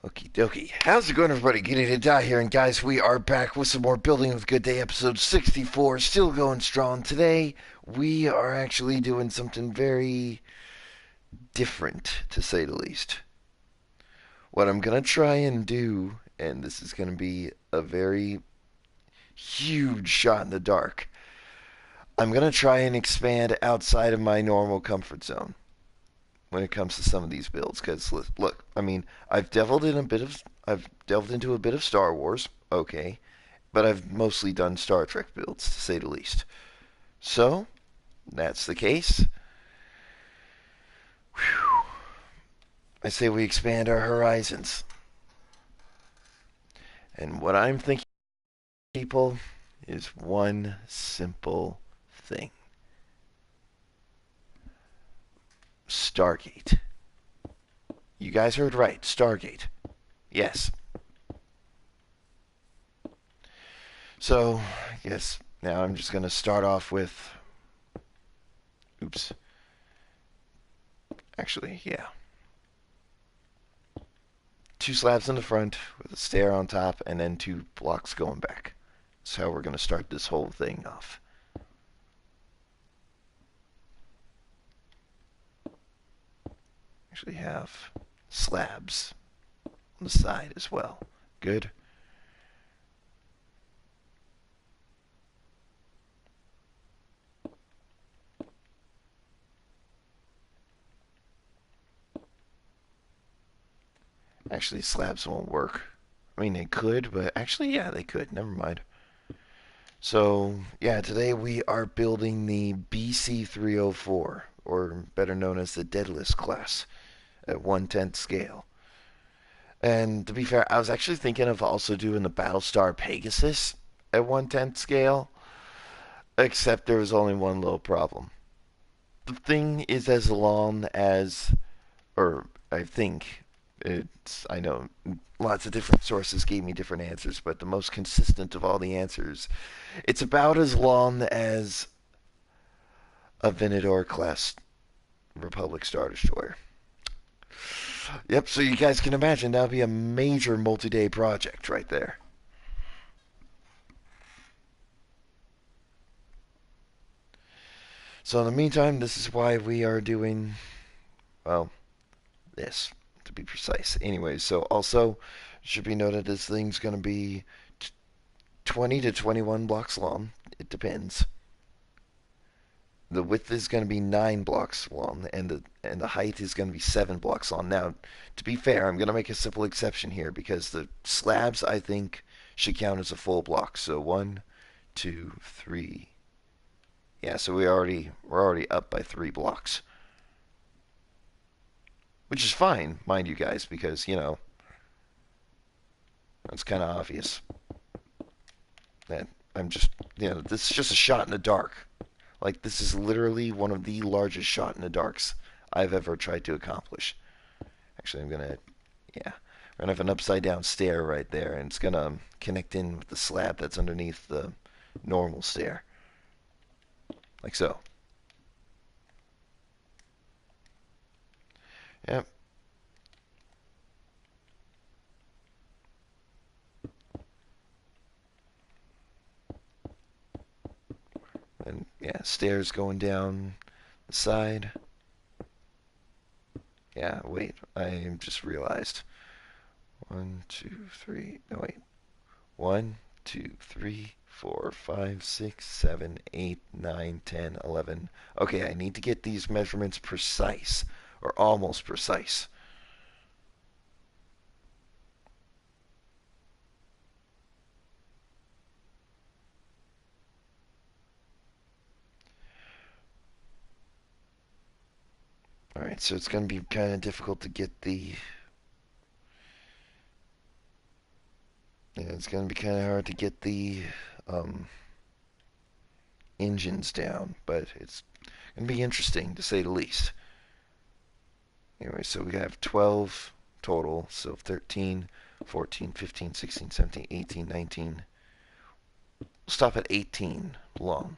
Okie dokie. How's it going, everybody? Getting to die here, and guys, we are back with some more Building with Good Day, episode 64. Still going strong. Today, we are actually doing something very different, to say the least. What I'm gonna try and do, and this is gonna be a very huge shot in the dark, I'm gonna try and expand outside of my normal comfort zone when it comes to some of these builds. Because look, I mean, I've delved into a bit of Star Wars, okay, but I've mostly done Star Trek builds, to say the least. So that's the case. Whew. I say we expand our horizons. And what I'm thinking, people, is one simple thing: Stargate. You guys heard right, Stargate. Yes. So, I guess now I'm just going to start off with. Oops. Actually, yeah. Two slabs in the front with a stair on top, and then two blocks going back. That's how we're going to start this whole thing off. Actually have slabs on the side as well. Good. Actually, slabs won't work. I mean, they could, but actually, yeah, they could. Never mind. So, yeah, today we are building the BC-304, or better known as the Deadlist class, at 1/10 scale. And to be fair, I was actually thinking of also doing the Battlestar Pegasus at 1/10 scale, except there was only one little problem. The thing is as long as, or I think I know lots of different sources gave me different answers, but the most consistent of all the answers, it's about as long as a Venador class Republic Star Destroyer. Yep, so you guys can imagine that would be a major multi-day project right there. So in the meantime, this is why we are doing, well, this, to be precise. Anyways, so also should be noted this thing's going to be 20 to 21 blocks long. It depends. The width is going to be 9 blocks long, and the height is going to be 7 blocks long. Now, to be fair, I'm going to make a simple exception here because the slabs I think should count as a full block. So one, two, three. Yeah, so we're already up by 3 blocks, which is fine, mind you guys, because that's kind of obvious. That I'm just this is just a shot in the dark. Like, this is literally one of the largest shot in the darks I've ever tried to accomplish. Actually, yeah, we're gonna have an upside down stair right there, and it's gonna connect in with the slab that's underneath the normal stair, like so. Yep. And yeah, stairs going down the side. Yeah, wait, I just realized. One, two, three. No, wait. One, two, three, 4, 5, 6, 7, 8, 9, 10, 11. Okay, I need to get these measurements precise, or almost precise. Alright, so it's going to be kind of difficult to get the. Yeah, it's going to be kind of hard to get the um, engines down, but it's going to be interesting to say the least. Anyway, so we have 12 total, so 13, 14, 15, 16, 17, 18, 19. We'll stop at 18 long.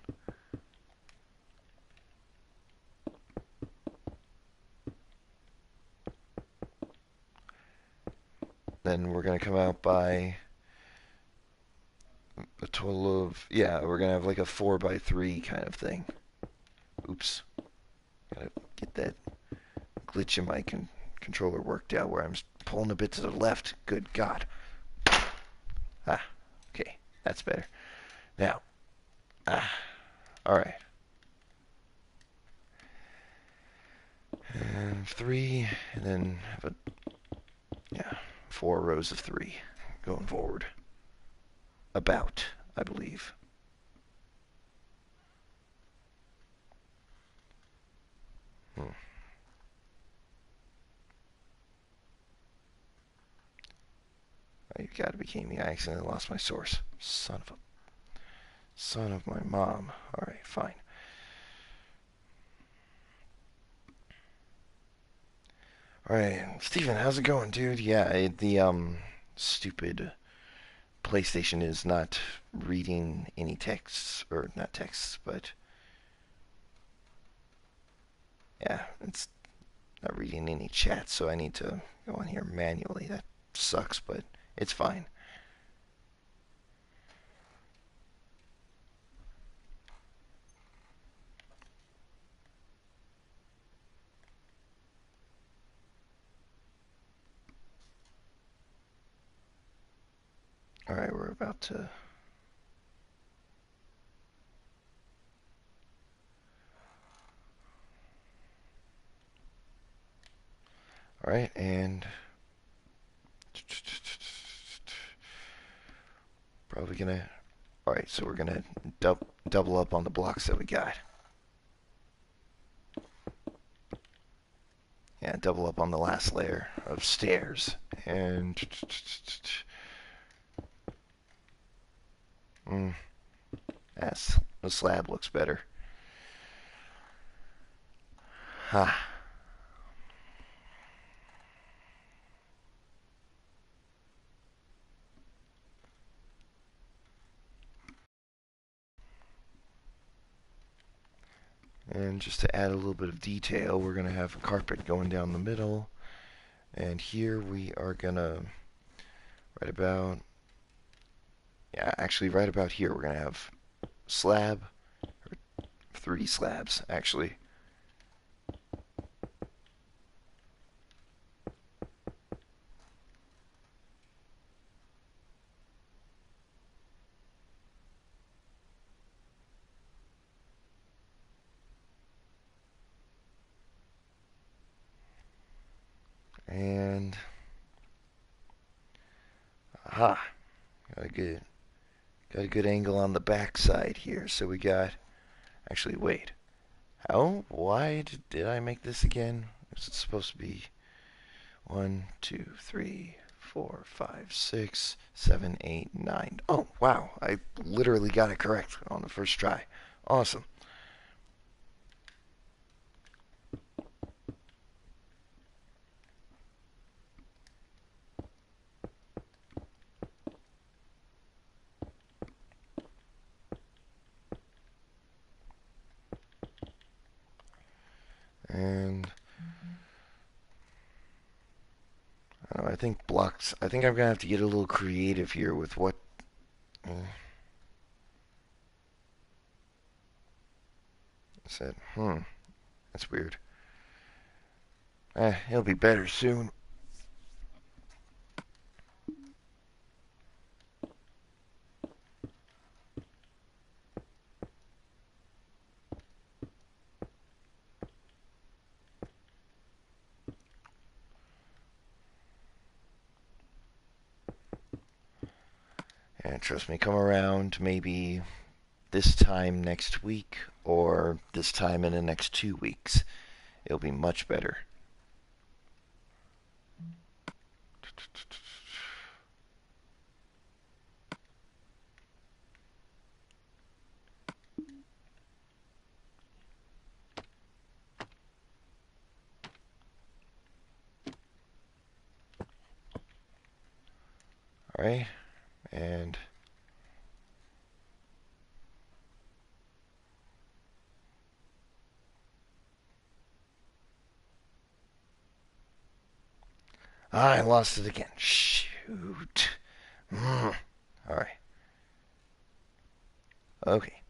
Then we're gonna come out by a total of, yeah, we're gonna have like a 4x3 kind of thing. Oops, gotta get that glitch in my controller worked out where I'm pulling a bit to the left. Good God. Ah, okay, that's better. Now, all right. And three, and then have a, yeah, 4 rows of three going forward. About, I believe. Hmm. Oh, you gotta be kidding me. I accidentally lost my source. Son of my mom. Alright, fine. Alright, Steven, how's it going, dude? Yeah, the stupid PlayStation is not reading any texts, or not texts, but yeah, it's not reading any chats, so I need to go on here manually. That sucks, but it's fine. Alright, we're about to. Alright, and probably gonna. Alright, so we're gonna double up on the blocks that we got. Yeah, double up on the last layer of stairs. And. Mm, that's, the slab looks better. Ha. And just to add a little bit of detail, we're going to have a carpet going down the middle. And here we are going to, right about, yeah, actually right about here, we're going to have slab, or 3 slabs, actually. And, aha, got a good, got a good angle on the back side here. So we got, actually, wait. How wide did I make this again? Is it supposed to be 1, 2, 3, 4, 5, 6, 7, 8, 9? Oh, wow. I literally got it correct on the first try. Awesome. And I don't know, I think blocks. I think I'm gonna have to get a little creative here with what. Uh, I said, that's weird. It'll be better soon. And trust me, come around maybe this time next week or this time in the next 2 weeks. It'll be much better. All right, and I lost it again. Shh. Shoot. All right. Okay.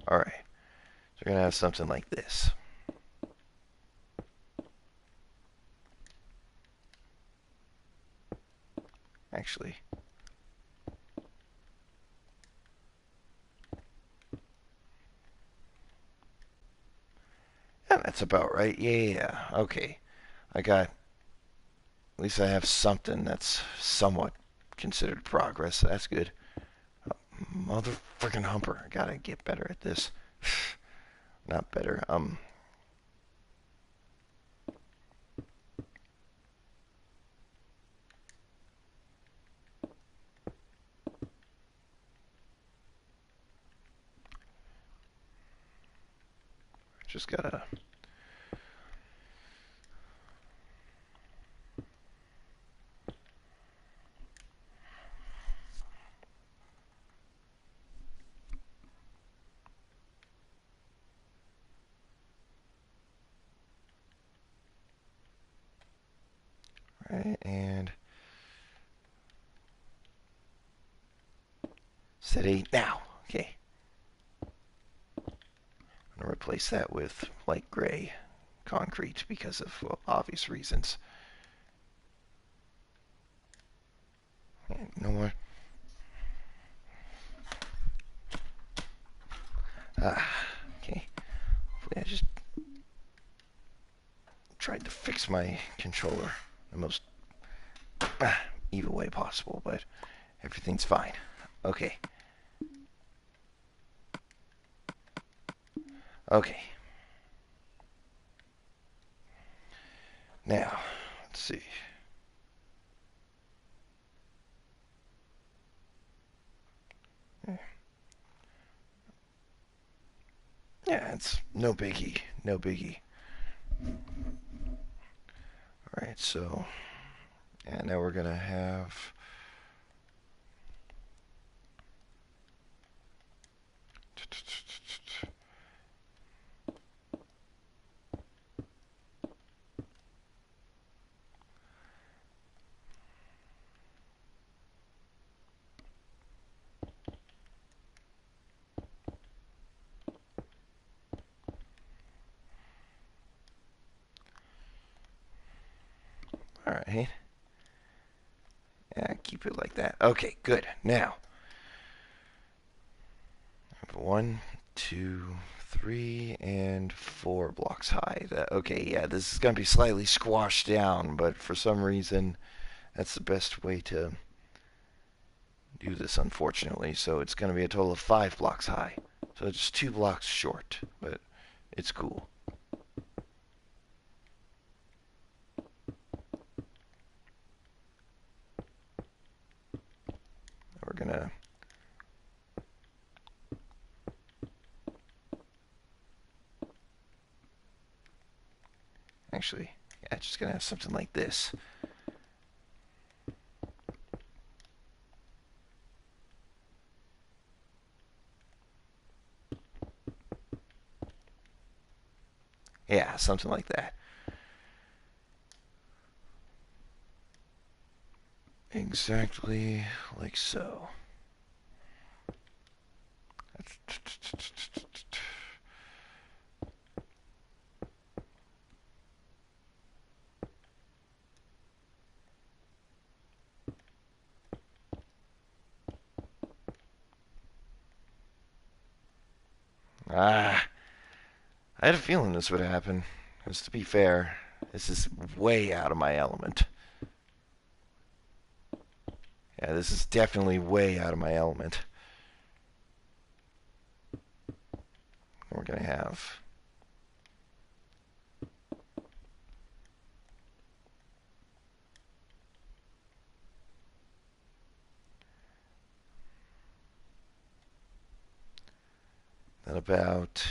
All right. So we're gonna have something like this. Actually, yeah, that's about right. Yeah. Okay. I got. At least I have something that's somewhat considered progress. That's good. Mother freaking humper. I gotta get better at this. Not better. Just gotta. Right, and set 8 now. Okay. I'm gonna replace that with light gray concrete because of obvious reasons. And no more. Okay. Hopefully I just tried to fix my controller the most evil way possible, but everything's fine. Okay. Okay. Now, let's see. Yeah, it's no biggie. No biggie. Alright, so. And now we're gonna have. Alright. Yeah, keep it like that. Okay, good. Now, one, two, three, and 4 blocks high. Okay, yeah, this is going to be slightly squashed down, but for some reason, that's the best way to do this, unfortunately. So it's going to be a total of 5 blocks high. So it's 2 blocks short, but it's cool. We're going to actually, yeah, just going to have something like this. Yeah, something like that. Exactly like so. Ah, I had a feeling this would happen. Because to be fair, this is way out of my element. Yeah, this is definitely way out of my element. We're going to have then about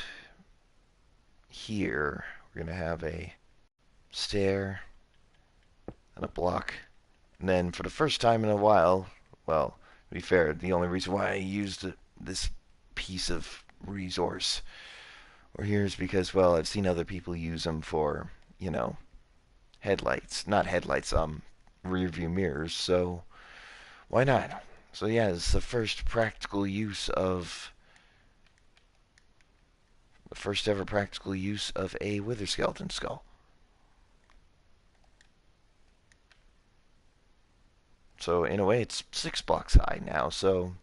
here, we're going to have a stair and a block And then for the first time in a while, well, to be fair, the only reason why I used this piece of resource or here is because, well, I've seen other people use them for, you know, headlights. Not headlights, rear view mirrors, so why not? So yeah, it's the first ever practical use of a wither skeleton skull. So in a way, it's 6 blocks high now. So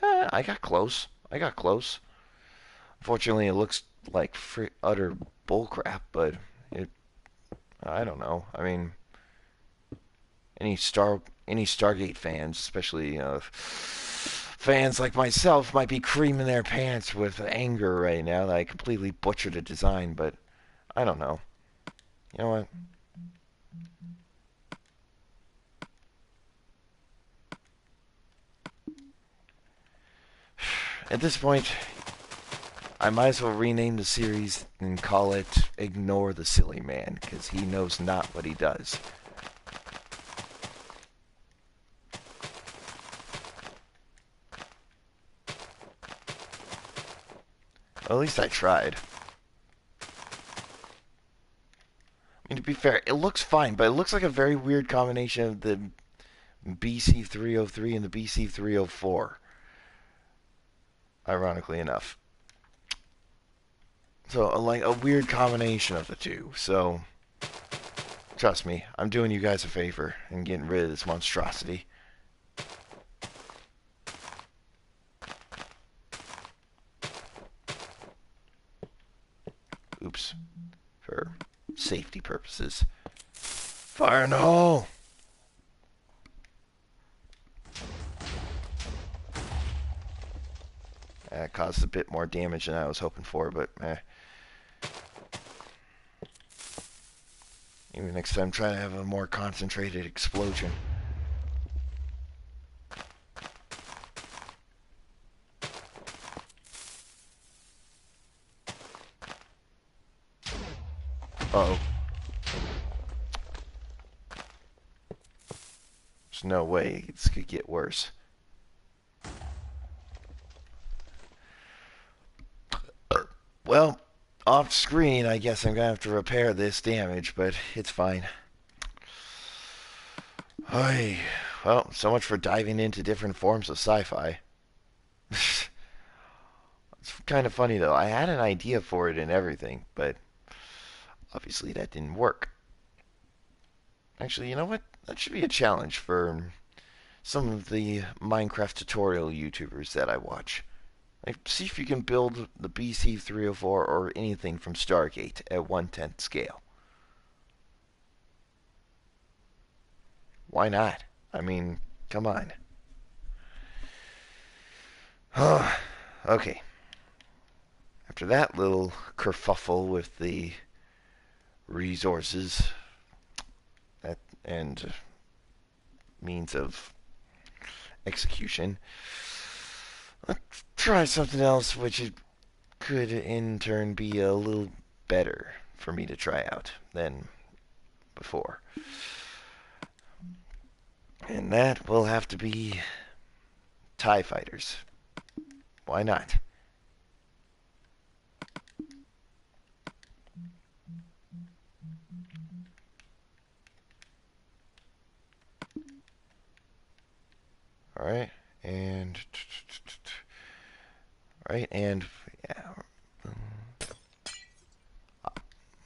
I got close. I got close. Fortunately, it looks like utter bullcrap, but it. I don't know. I mean, any Stargate fans, especially fans like myself, might be creaming their pants with anger right now that I completely butchered a design. But I don't know. You know what? At this point, I might as well rename the series and call it Ignore the Silly Man, because he knows not what he does. Well, at least I tried. I mean, to be fair, it looks fine, but it looks like a very weird combination of the BC303 and the BC304, ironically enough. So, like a weird combination of the two. So, trust me, I'm doing you guys a favor and getting rid of this monstrosity. Oops. For safety purposes. Fire in the hole! That caused a bit more damage than I was hoping for, but maybe next time try to have a more concentrated explosion. Uh-oh. There's no way this could get worse. Well, off screen, I guess I'm going to have to repair this damage, but it's fine. Hey, well, so much for diving into different forms of sci-fi. It's kind of funny, though. I had an idea for it and everything, but obviously that didn't work. Actually, you know what? That should be a challenge for some of the Minecraft tutorial YouTubers that I watch. Like, see if you can build the BC304 or anything from Stargate at 1/10 scale. Why not? I mean, come on. Okay. After that little kerfuffle with the resources and means of execution, let's try something else which it could in turn be a little better for me to try out than before. And that will have to be TIE fighters. Why not? Alright, and... Right, and... Yeah.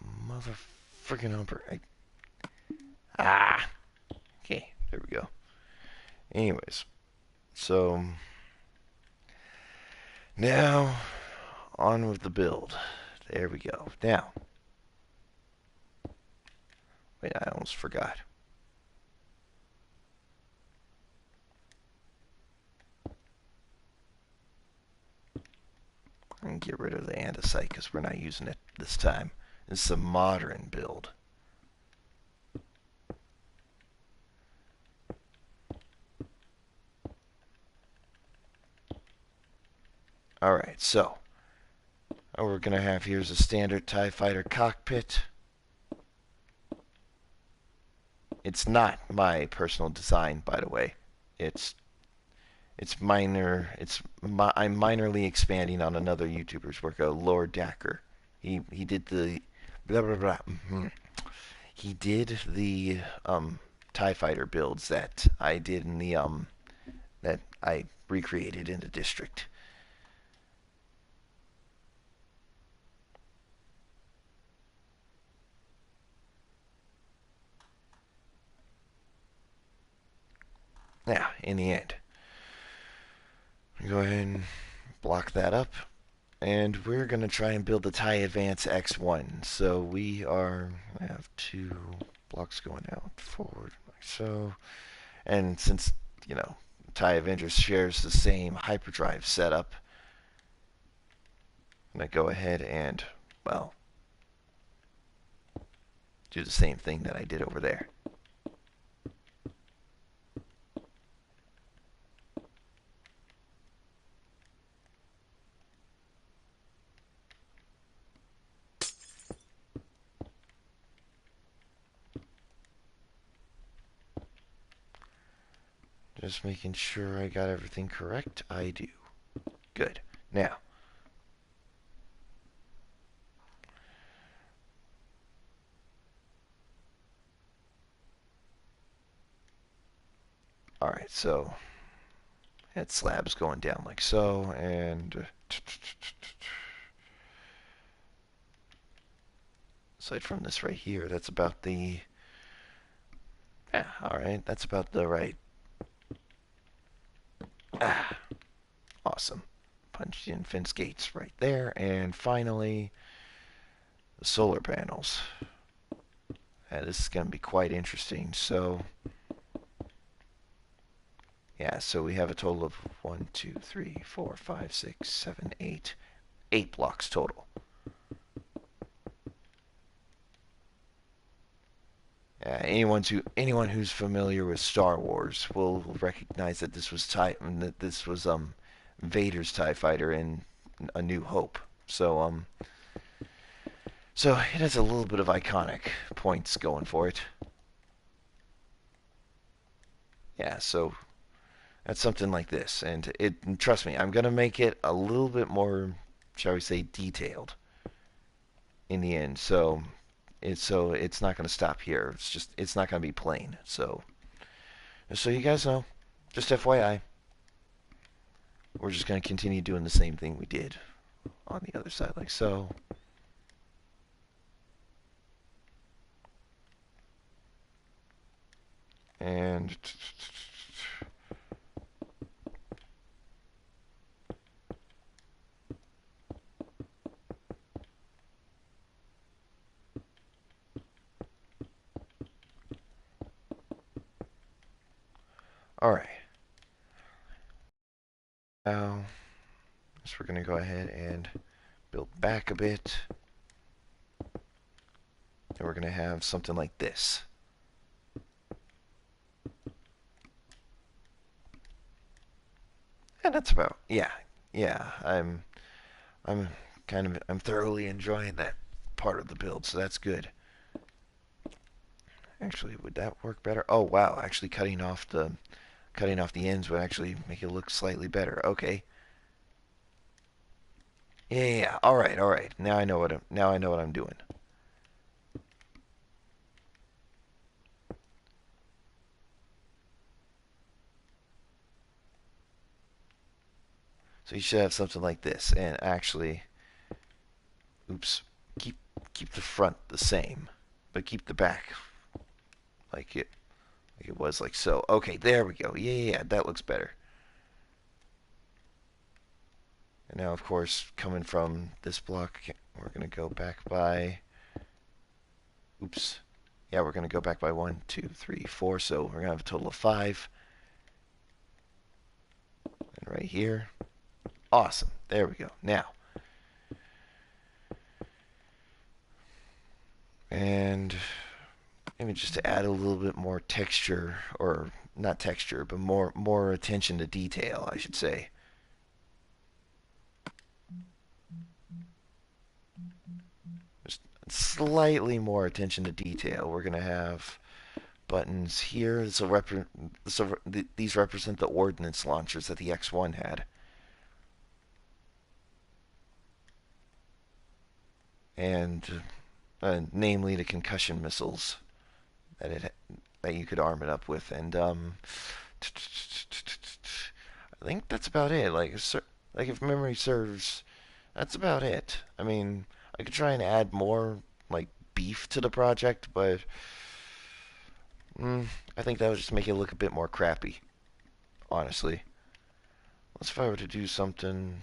Mother freaking humper. Okay, there we go. Anyways, so... Now, on with the build. There we go. Now... Wait, I almost forgot. And get rid of the andesite because we're not using it this time. This is a modern build. Alright, so what we're going to have here is a standard TIE fighter cockpit. it's not my personal design, by the way. It's it's minor. I'm minorly expanding on another YouTuber's work, Lord Dacker. He did the blah blah blah. He did the Tie Fighter builds that I did in the that I recreated in the district. Now, in the end, go ahead and block that up. And we're going to try and build the TIE Advance X1. So I have two blocks going out forward, like so. And since, you know, TIE Avengers shares the same hyperdrive setup, I'm going to go ahead and, well, do the same thing that I did over there. Just making sure I got everything correct. I do. Good. Now, alright, so that slab's going down like so, and aside from this right here, that's about the, yeah, alright, that's about the right, ah, awesome. Punched in fence gates right there, and finally, the solar panels. This is going to be quite interesting. So, yeah, so we have a total of 1, 2, 3, 4, 5, 6, 7, 8. 8 blocks total. Anyone who's familiar with Star Wars will recognize that this was Vader's Tie Fighter in A New Hope. So it has a little bit of iconic points going for it. Yeah, so that's something like this, and trust me, I'm gonna make it a little bit more, shall we say, detailed in the end. So it's not gonna stop here. It's not gonna be plain. So you guys know, just FYI, we're just gonna continue doing the same thing we did on the other side, like so. And all right, now so we're gonna go ahead and build back a bit, and we're gonna have something like this. And that's about, yeah, yeah. I'm I'm thoroughly enjoying that part of the build, so that's good. Actually, would that work better? Oh wow, actually cutting off the ends would actually make it look slightly better. Okay. Yeah, yeah, yeah. All right, all right. Now I know what I'm doing. So you should have something like this, and actually, oops, keep keep the front the same, but keep the back like it was like so. Okay, there we go. Yeah, yeah, yeah, that looks better. And now, of course, coming from this block, we're gonna go back by. Oops. Yeah, we're gonna go back by 1, 2, 3, 4. So we're gonna have a total of 5. And right here, awesome. There we go. Now, and maybe just to add a little bit more texture, or not texture, but more attention to detail, I should say. Just slightly more attention to detail. We're gonna have buttons here. These represent the ordnance launchers that the X1 had. And namely the concussion missiles that that you could arm it up with. And I think that's about it. Like if memory serves, that's about it. I mean, I could try and add more like beef to the project, but I think that would just make it look a bit more crappy, honestly. Unless if I were to do something.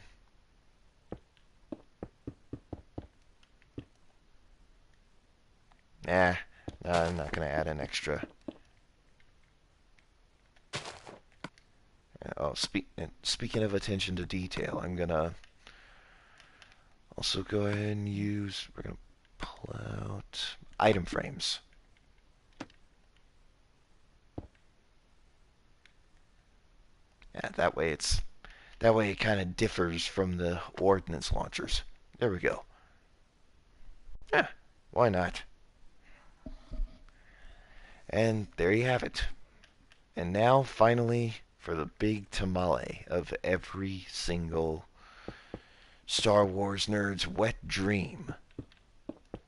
Nah, I'm not gonna add an extra. Oh, speaking of attention to detail, I'm gonna also go ahead and use. We're gonna pull out item frames. Yeah, that way it kind of differs from the ordnance launchers. There we go. Yeah, why not? And there you have it. And now, finally, for the big tamale of every single Star Wars nerd's wet dream.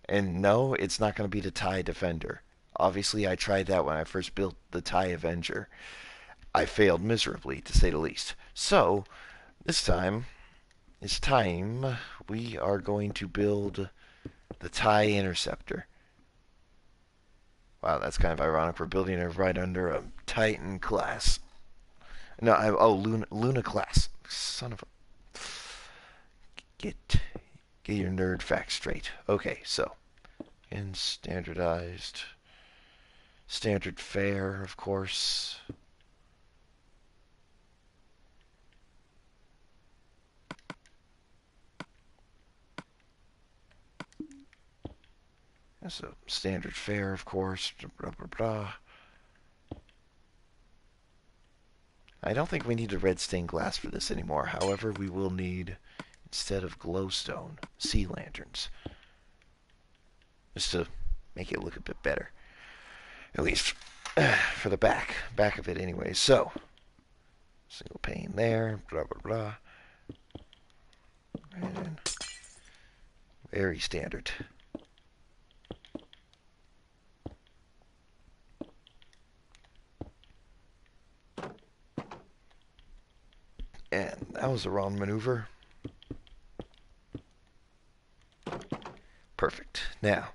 And no, it's not going to be the TIE Defender. Obviously, I tried that when I first built the TIE Avenger. I failed miserably, to say the least. So, this time, it's time we are going to build the TIE Interceptor. Wow, that's kind of ironic. We're building it right under a Titan class. No, Luna class. Son of a. Get your nerd facts straight. Okay, so in standardized, standard fare, of course. So standard fare, of course. Blah, blah, blah. I don't think we need a red stained glass for this anymore. However, we will need, instead of glowstone, sea lanterns. Just to make it look a bit better. At least for the back of it anyway. So, single pane there, blah, blah, blah. And very standard. And that was the wrong maneuver. Perfect. Now,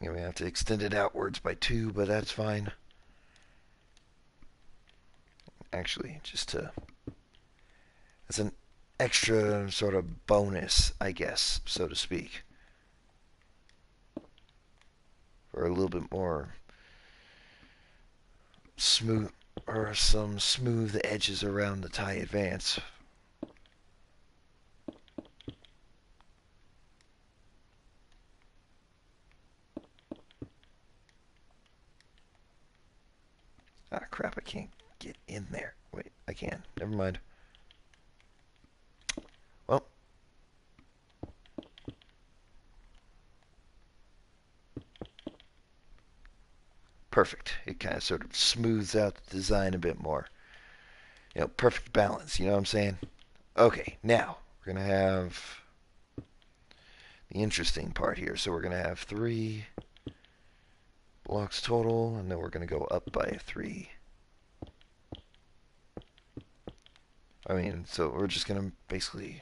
I'm going to have to extend it outwards by 2, but that's fine. Actually, just to... As an extra sort of bonus, I guess, so to speak. For a little bit more smooth, or some smooth edges around the TIE Advance. Ah, crap, I can't get in there. Wait, I can. Never mind. Well. Perfect. It kind of sort of smooths out the design a bit more. You know, perfect balance, you know what I'm saying? Okay, now, we're going to have the interesting part here. So we're going to have 3 blocks total, and then we're going to go up by 3. I mean, so we're just going to basically,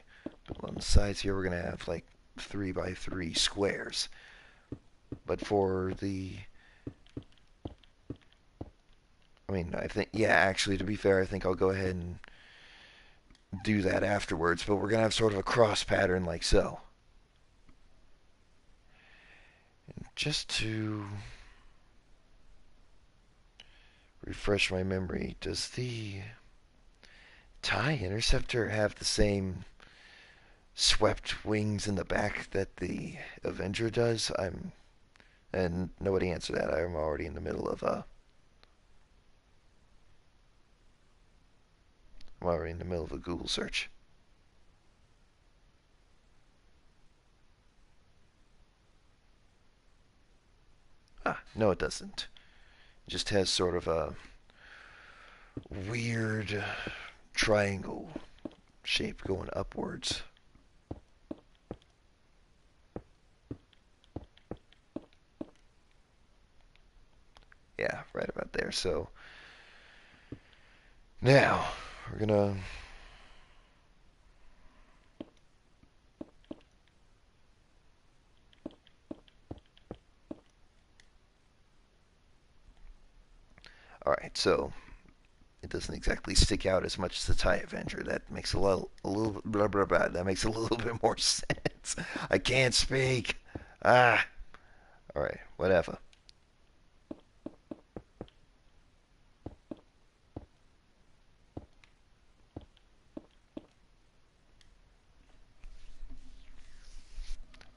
on the sides here, we're going to have like 3 by 3 squares. But for the... I mean, I think, yeah, actually, to be fair, I think I'll go ahead and do that afterwards. But we're going to have sort of a cross pattern like so. And just to refresh my memory, does the TIE Interceptor have the same swept wings in the back that the Avenger does? And nobody answered that. I'm already in the middle of I'm already in the middle of a Google search. Ah, no, it doesn't. Just has sort of a weird triangle shape going upwards. Yeah, right about there. So now we're gonna. All right, so it doesn't exactly stick out as much as the Tie Avenger. That makes a little blah blah blah. That makes a little bit more sense. I can't speak. Ah, all right, whatever.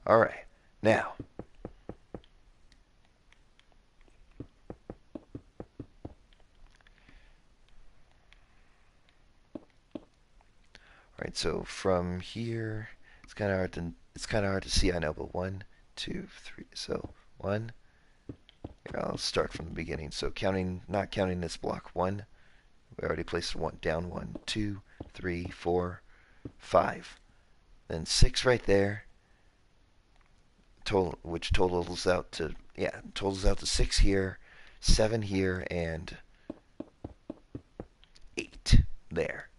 All right, now. All right, so from here, it's kind of hard to see. I know, but one, two, three. So one. Here, I'll start from the beginning. So counting, not counting this block. One. We already placed one down. One, two, three, four, five. Then six right there. Total, which totals out to totals out to six here, seven here, and eight there.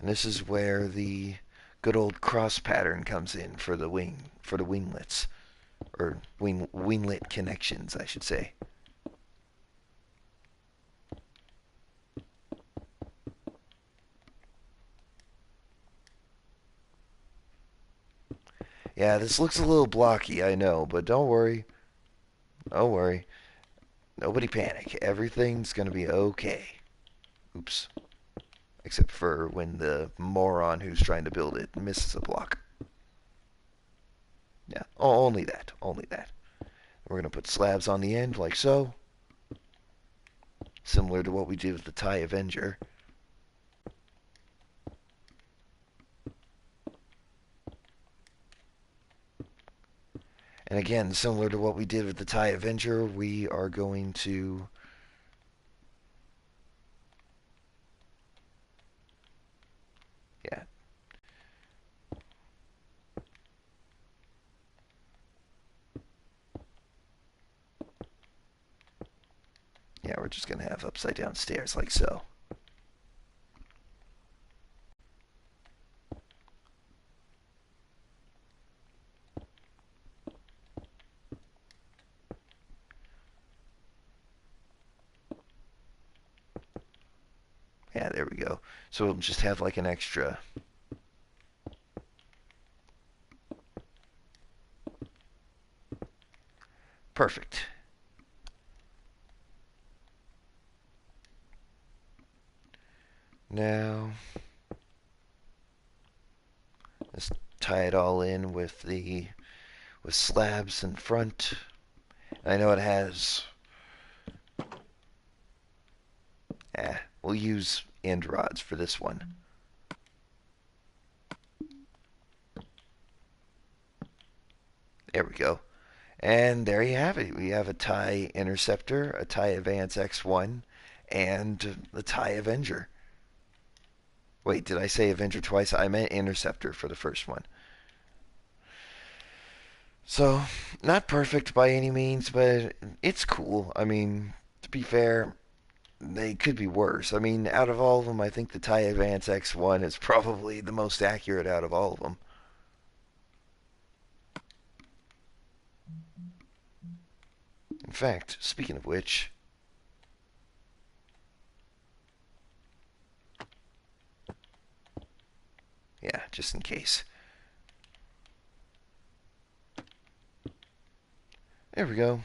And this is where the good old cross pattern comes in for the winglets or winglet connections, I should say. Yeah, this looks a little blocky, I know, but don't worry. Don't worry. Nobody panic. Everything's going to be okay. Oops. Except for when the moron who's trying to build it misses a block. Yeah, only that. Only that. We're going to put slabs on the end like so. Similar to what we did with the TIE Avenger. And again, similar to what we did with the TIE Avenger, we are going to yeah. Yeah, we're just going to have upside down stairs like so. Yeah, there we go. So we'll just have like an extra. Perfect. Now, let's tie it all in with slabs in front. I know it has. We'll use end rods for this one. There we go. And there you have it. We have a TIE Interceptor, a TIE Advance X1, and the TIE Avenger. Wait, did I say Avenger twice? I meant Interceptor for the first one. So, not perfect by any means, but it's cool. I mean, to be fair, they could be worse. I mean, out of all of them, I think the TIE Advance X1 is probably the most accurate out of all of them. In fact, speaking of which, yeah, just in case. There we go.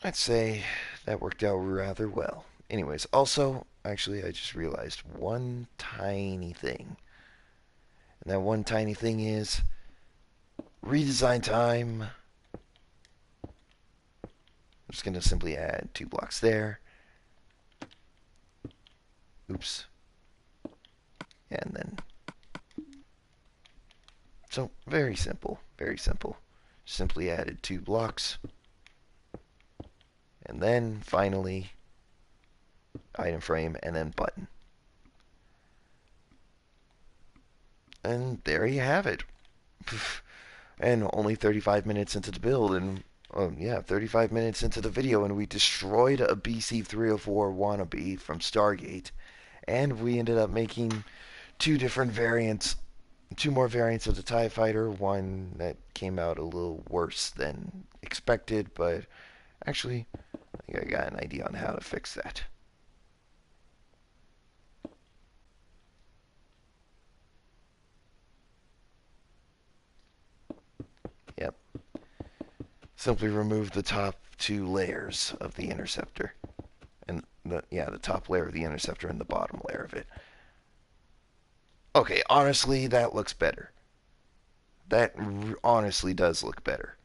I'd say that worked out rather well. Anyways, also, actually, I just realized one tiny thing. And that one tiny thing is redesign time. I'm just going to simply add 2 blocks there. Oops. And then, so very simple, very simple. Simply added 2 blocks. And then finally, item frame and then button. And there you have it. And only 35 minutes into the build, and 35 minutes into the video, and we destroyed a BC-304 wannabe from Stargate, and we ended up making two different variants, two more variants of the TIE Fighter, one that came out a little worse than expected, but actually, I think I got an idea on how to fix that. Yep. Simply remove the top 2 layers of the interceptor. And the top layer of the interceptor and the bottom layer of it. Okay, honestly, that looks better. That honestly does look better.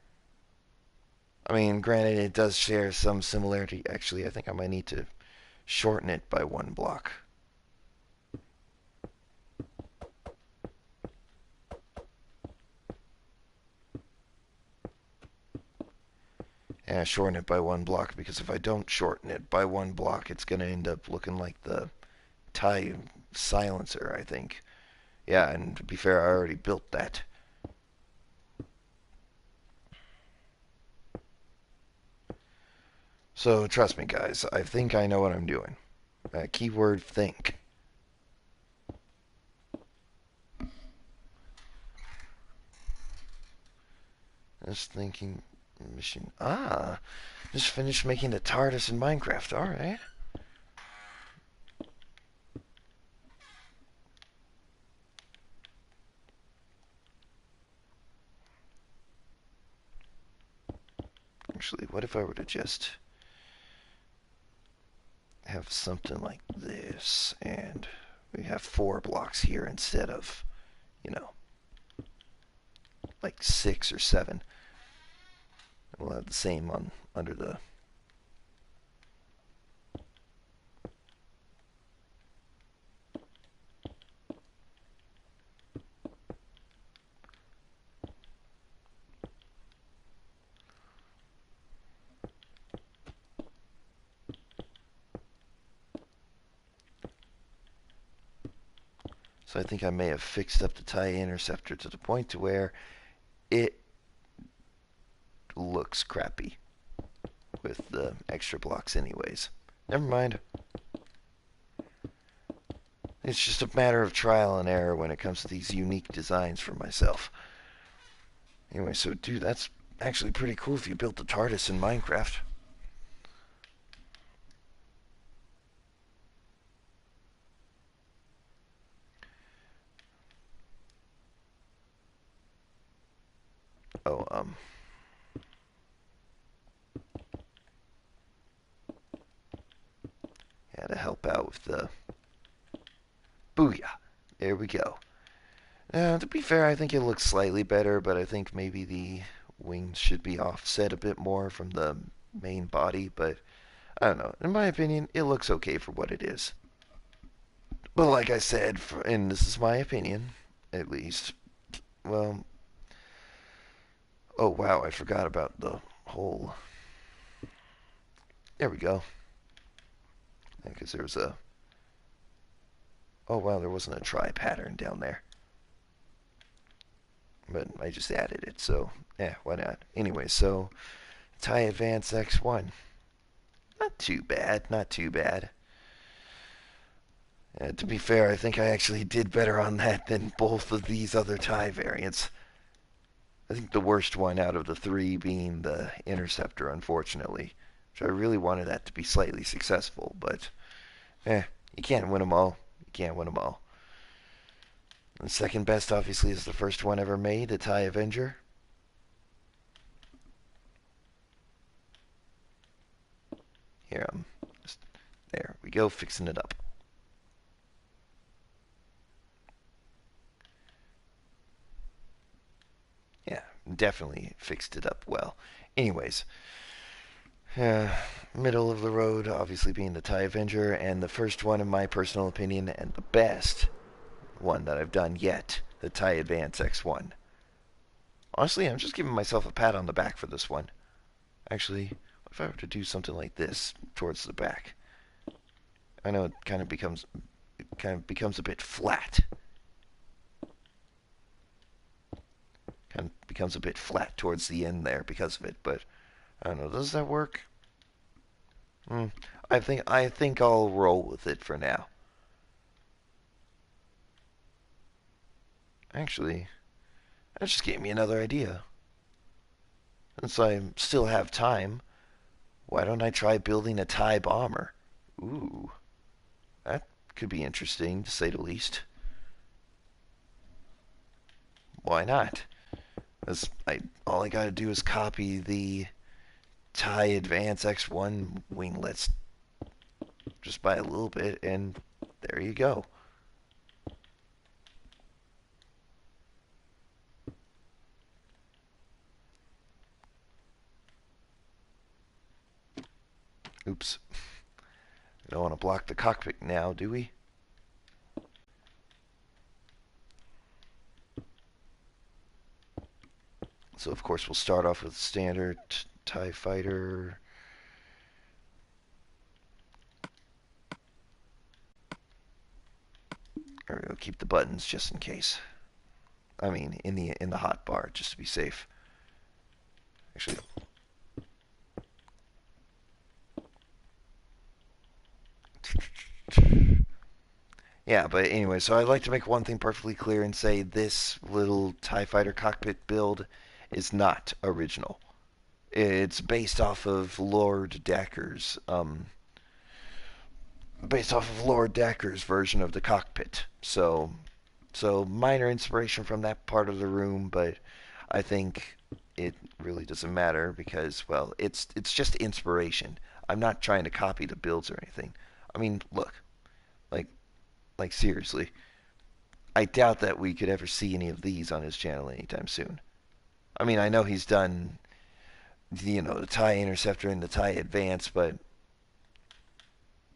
I mean, granted, it does share some similarity. Actually, I think I might need to shorten it by 1 block. Yeah, shorten it by 1 block, because if I don't shorten it by 1 block, it's going to end up looking like the TIE silencer, I think. Yeah, and to be fair, I already built that. So trust me, guys, I think I know what I'm doing. Keyword think. Just thinking mission. Just finished making the TARDIS in Minecraft. Alright. Actually, what if I were to just have something like this, and we have 4 blocks here instead of, like 6 or 7. We'll have the same on under the. So I think I may have fixed up the TIE interceptor to the point to where it looks crappy with the extra blocks anyways. Never mind. It's just a matter of trial and error when it comes to these unique designs for myself. Anyway, so dude, that's actually pretty cool if you built the TARDIS in Minecraft. Oh, yeah, to help out with the booyah. There we go. Now, to be fair, I think it looks slightly better, but I think maybe the wings should be offset a bit more from the main body, but I don't know. In my opinion, it looks okay for what it is. But like I said, and this is my opinion, at least, well, oh wow, I forgot about the whole. There we go. Because there was a. Oh wow, there wasn't a try pattern down there. But I just added it, so yeah, why not? Anyway, so TIE Advance X1. Not too bad, not too bad. To be fair, I think I actually did better on that than both of these other TIE variants. I think the worst one out of the 3 being the Interceptor, unfortunately. Which I really wanted that to be slightly successful, but you can't win them all. You can't win them all. The second best, obviously, is the first one ever made, the TIE Avenger. Here, there we go, fixing it up. Yeah, definitely fixed it up well. Anyways, Yeah, middle of the road, obviously being the TIE Avenger, and the first one, in my personal opinion, and the best one that I've done yet, the TIE Advance X1. Honestly, I'm just giving myself a pat on the back for this one. Actually, what if I were to do something like this towards the back? I know it kind of becomes a bit flat. Kind of becomes a bit flat towards the end there because of it, but I don't know. Does that work? Hmm. I think I'll roll with it for now. Actually, that just gave me another idea. Since I still have time, why don't I try building a TIE bomber? Ooh, that could be interesting to say the least. Why not? All I gotta do is copy the TIE Advance X1 winglets just by a little bit, and there you go. Oops. We don't want to block the cockpit now, do we? So of course we'll start off with standard TIE fighter. Or we'll keep the buttons just in case. I mean, in the hot bar, just to be safe. Actually, yeah. But anyway, so I'd like to make one thing perfectly clear and say this little TIE fighter cockpit build is not original. It's based off of Lord Dacre's version of the cockpit. So minor inspiration from that part of the room, but I think it really doesn't matter because, well, it's just inspiration. I'm not trying to copy the builds or anything. I mean, look, like like seriously, I doubt that we could ever see any of these on his channel anytime soon. I mean, I know he's done, the TIE Interceptor and the TIE Advance, but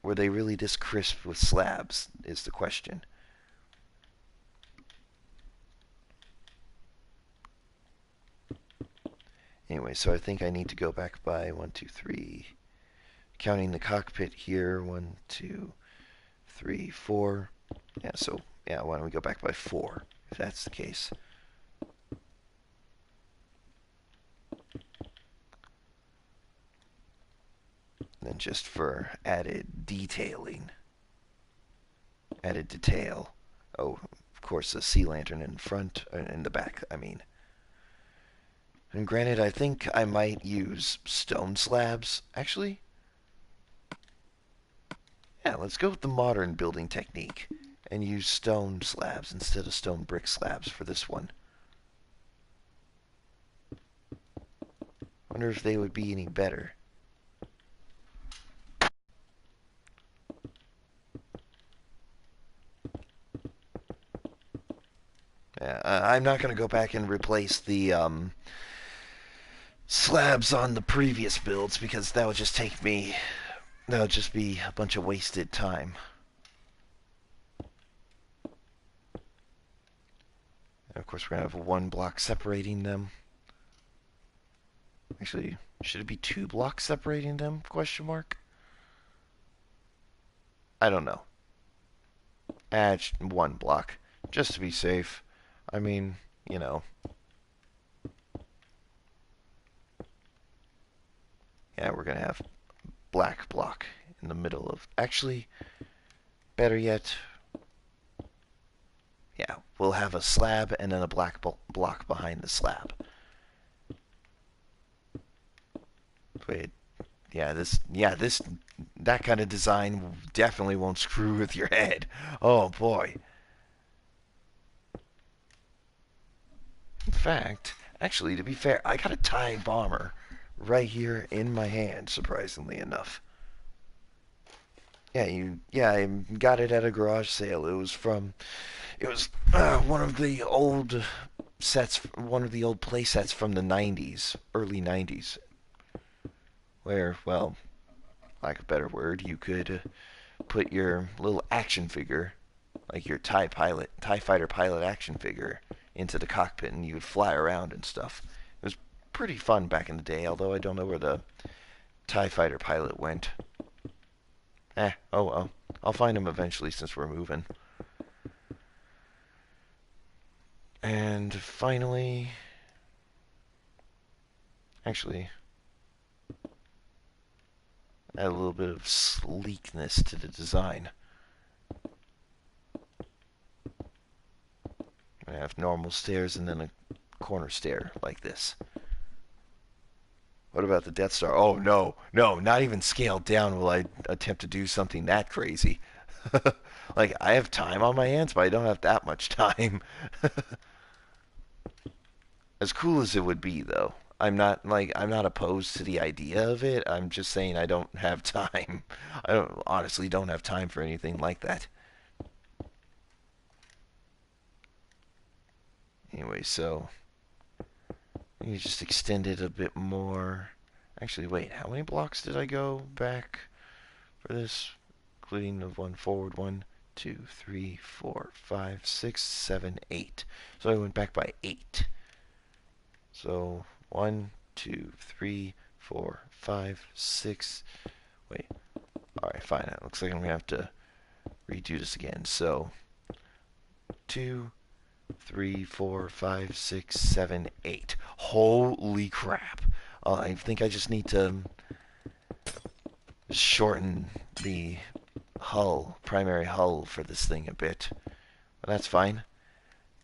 were they really this crisp with slabs? Is the question. Anyway, so I think I need to go back by one, two, three, counting the cockpit here. One, two, three, four. Yeah, so yeah, why don't we go back by four if that's the case? And then just for added detailing, added detail. Oh, of course, the sea lantern in front, in the back. I mean, and granted, I think I might use stone slabs. Actually, yeah, let's go with the modern building technique and use stone slabs instead of stone brick slabs for this one. Wonder if they would be any better. Yeah, I'm not going to go back and replace the slabs on the previous builds because that would just be a bunch of wasted time. And of course, we're going to have one block separating them. Actually, should it be two blocks separating them? Question mark. I don't know. Add one block just to be safe. I mean, you know. Yeah, we're going to have black block in the middle of. Actually, better yet, yeah, we'll have a slab and then a black block behind the slab. Wait, that kind of design definitely won't screw with your head. Oh boy. In fact, actually, to be fair, I got a TIE bomber right here in my hand, surprisingly enough. Yeah, I got it at a garage sale. It was one of the old one of the old play sets from the 90s, early 90s. where, well, lack of a better word, you could put your little action figure, like your TIE fighter pilot action figure, into the cockpit and you would fly around and stuff. It was pretty fun back in the day, although I don't know where the TIE fighter pilot went. Oh well. I'll find him eventually since we're moving. And finally, actually, add a little bit of sleekness to the design. I have normal stairs and then a corner stair like this. What about the Death Star? Oh, no, no, not even scaled down will I attempt to do something that crazy. Like, I have time on my hands, but I don't have that much time. As cool as it would be, though. I'm not opposed to the idea of it. I'm just saying I don't have time. I don't honestly don't have time for anything like that. Anyway, so you just extend it a bit more. Actually, wait, how many blocks did I go back for this? Including the one forward, 1, 2, 3, 4, 5, 6, 7, 8. So I went back by 8. So 1, 2, 3, 4, 5, 6. Wait. Alright, fine. It looks like I'm going to have to redo this again. So 2, 3, 4, 5, 6, 7, 8. Holy crap. I think I just need to shorten the primary hull for this thing a bit. But that's fine.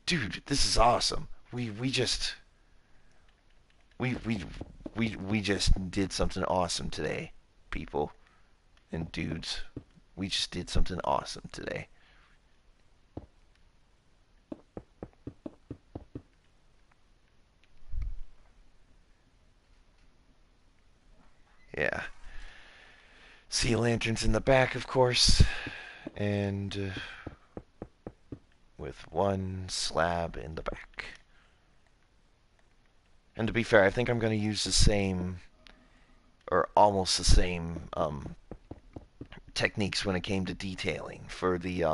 Dude, this is awesome. We just we we just did something awesome today, people and dudes. We just did something awesome today. Yeah. Sea lanterns in the back, of course, and with one slab in the back. And to be fair, I think I'm going to use the same, or almost the same, techniques when it came to detailing for the,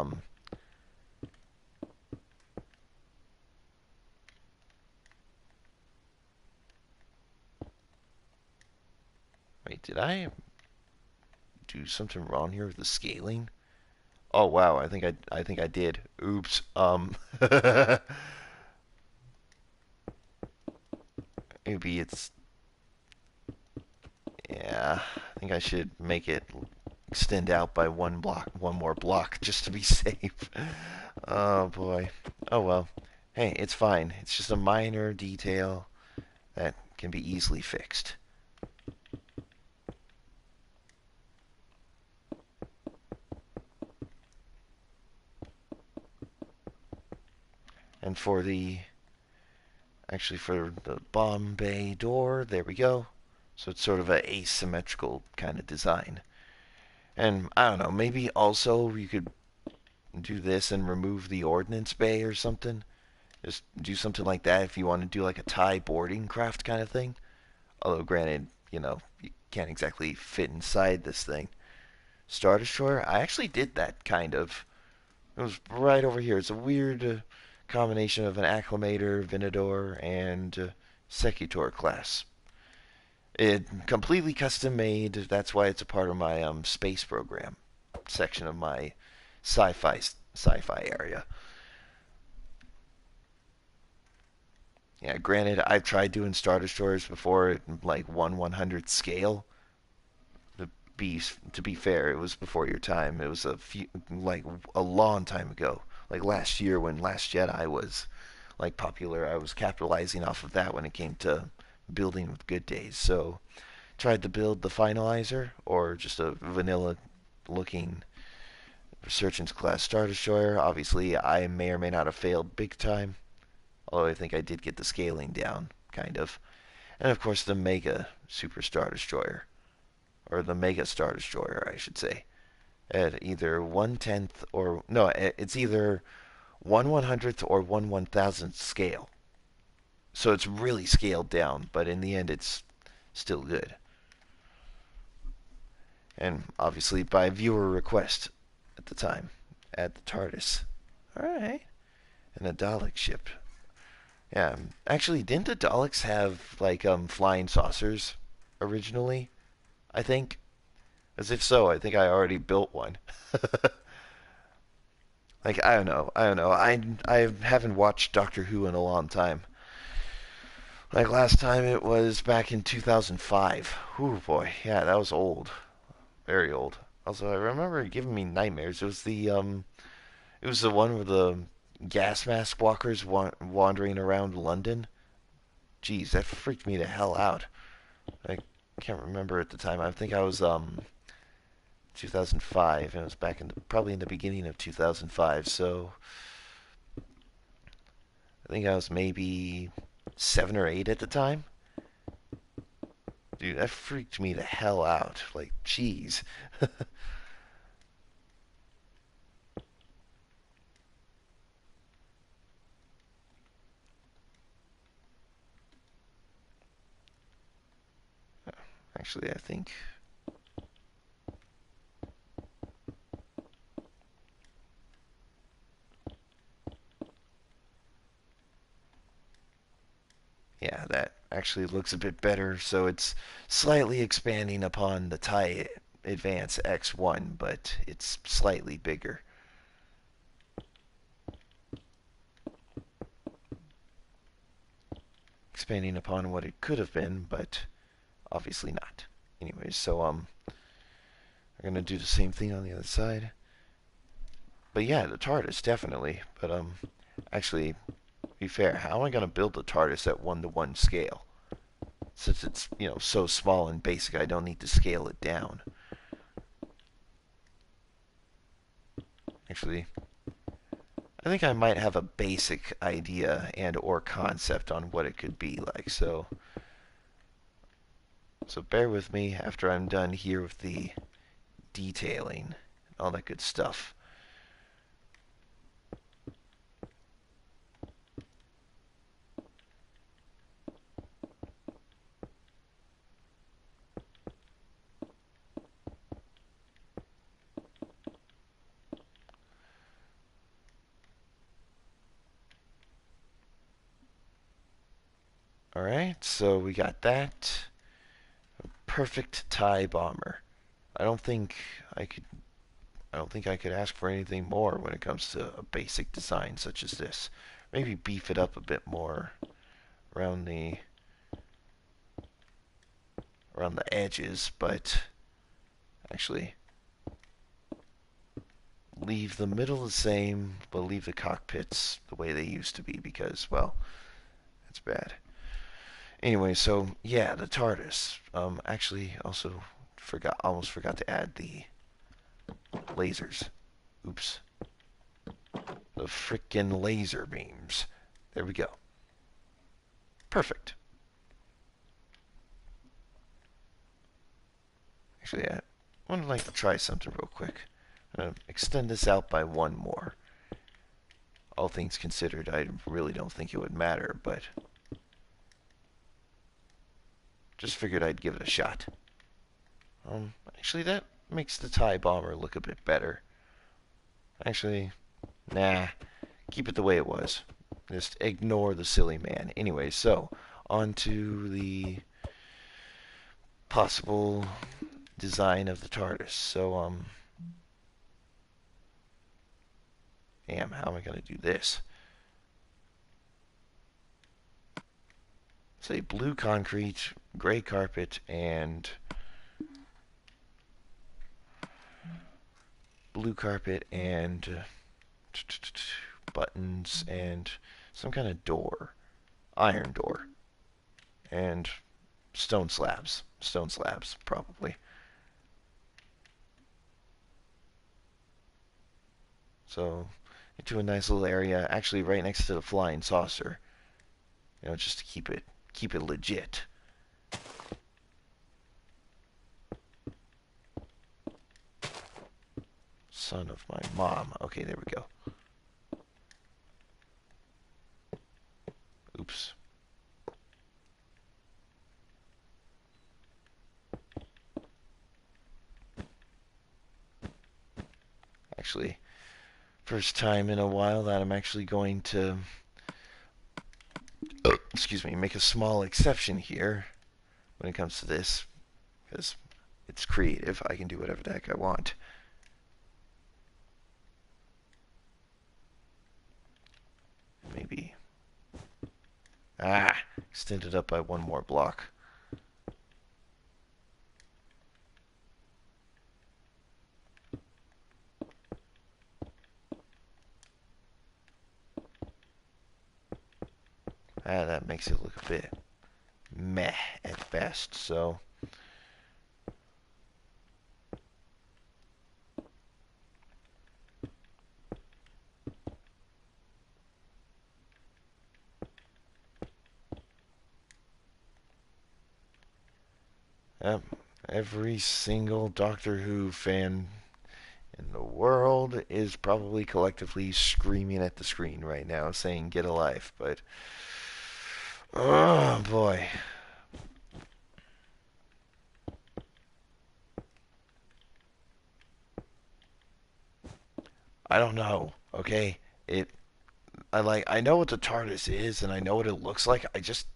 wait, did I do something wrong here with the scaling? Oh wow, I think I did. Oops. Maybe it's, yeah. I think I should make it extend out by one more block, just to be safe. Oh boy. Oh well. Hey, it's fine. It's just a minor detail that can be easily fixed. And for the bomb bay door, there we go. So it's sort of an asymmetrical kind of design. And I don't know, maybe also you could do this and remove the ordnance bay or something. Just do something like that if you want to do like a tie boarding craft kind of thing. Although, granted, you can't exactly fit inside this thing. Star Destroyer, I actually did that kind of. It was right over here. It's a weird combination of an Acclamator, Venador, and Secutor class. It completely custom made. That's why it's a part of my space program section of my sci-fi area. Yeah, granted, I've tried doing Star Destroyers before at like 1/100th scale. To to be fair, it was before your time. It was a long time ago. Like last year when Last Jedi was like popular, I was capitalizing off of that when it came to building with good days. So tried to build the finalizer or just a vanilla looking Resurgence class Star Destroyer. Obviously, I may or may not have failed big time, although I think I did get the scaling down, kind of. And of course, the Mega Super Star Destroyer, or the Mega Star Destroyer, I should say, at either 1/10th or no, it's either 1/100th or 1/1000th scale. So it's really scaled down, but in the end, it's still good. And obviously by viewer request at the time. Add the TARDIS. Alright. And a Dalek ship. Yeah. Actually, didn't the Daleks have like flying saucers originally? I think. As if so, I think I already built one. Like I don't know. I don't know. I haven't watched Doctor Who in a long time. Like last time it was back in 2005. Ooh boy, yeah, that was old, very old. Also, I remember it giving me nightmares. It was the one with the gas mask walkers wandering around London. Jeez, that freaked me the hell out. I can't remember at the time. I think I was 2005, and it was back in probably in the beginning of 2005. So I think I was maybe 7 or 8 at the time. Dude, that freaked me the hell out. Like, jeez. Actually, I think. Yeah, that actually looks a bit better. So it's slightly expanding upon the TIE Advance X1, but it's slightly bigger. Expanding upon what it could have been, but obviously not. Anyways, so we're gonna do the same thing on the other side. But yeah, the TARDIS definitely. But actually, to be fair, how am I gonna build the TARDIS at 1-to-1 scale? Since it's so small and basic, I don't need to scale it down. Actually, I think I might have a basic idea and or concept on what it could be like. So bear with me after I'm done here with the detailing, all that good stuff. All right, so we got that. Perfect TIE bomber. I don't think I could I don't think I could ask for anything more when it comes to a basic design such as this. Maybe beef it up a bit more around the around the edges, but actually leave the middle the same, but leave the cockpits the way they used to be because, well, that's bad. Anyway, so yeah, the TARDIS. Actually, also almost forgot to add the lasers. Oops, the frickin' laser beams. There we go. Perfect. Actually, I would like to try something real quick. I'm gonna extend this out by one more. All things considered, I really don't think it would matter, but just figured I'd give it a shot. Actually, that makes the TIE bomber look a bit better. Actually, nah, keep it the way it was. Just ignore the silly man. Anyway, so on to the possible design of the TARDIS. So, damn, how am I going to do this? Say blue concrete, gray carpet, and blue carpet and buttons and some kind of door, iron door, and stone slabs probably. So into a nice little area, actually right next to the flying saucer, just to keep it legit. Son of my mom. Okay, there we go. Oops. Actually, first time in a while that I'm actually going to, excuse me, make a small exception here when it comes to this, because it's creative. I can do whatever the heck I want. Maybe, extend it up by one more block. That makes it look a bit meh at best, so yep, every single Doctor Who fan in the world is probably collectively screaming at the screen right now saying get a life, but oh boy. I don't know, okay? It I know what the TARDIS is and I know what it looks like. I just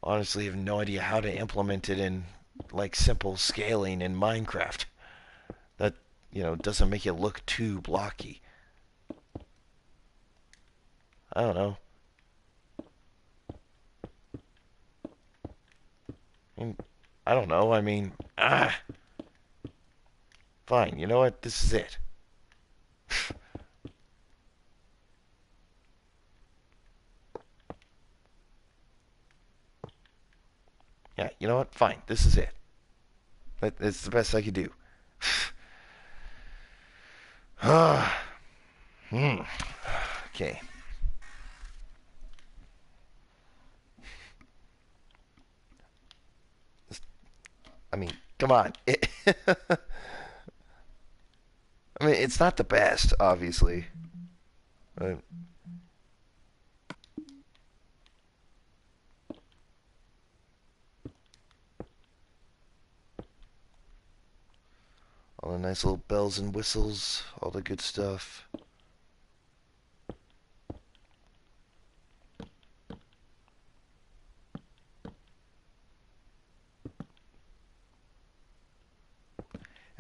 honestly have no idea how to implement it in like simple scaling in Minecraft. That, doesn't make it look too blocky. I don't know. I mean, I don't know. I mean, fine. You know what? This is it. Yeah, you know what? Fine. This is it. It's the best I could do. Okay. I mean, come on. I mean, it's not the best, obviously. But all the nice little bells and whistles, all the good stuff.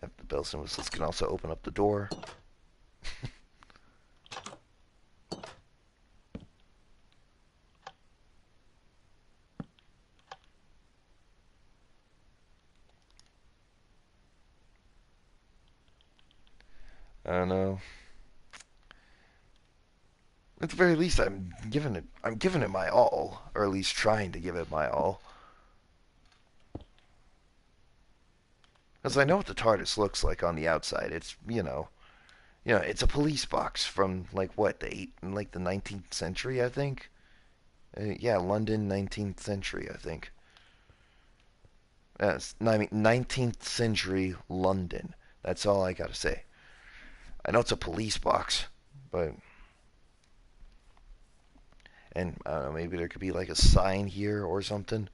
And the bells and whistles can also open up the door. I don't know. At the very least, I'm giving it my all, or at least trying to give it my all. Because I know what the TARDIS looks like on the outside. It's it's a police box from like what the 19th century, I think. Yeah, London 19th century, I think. Yes, no, I mean 19th century London. That's all I gotta say. I know it's a police box, but and I don't know, maybe there could be like a sign here or something.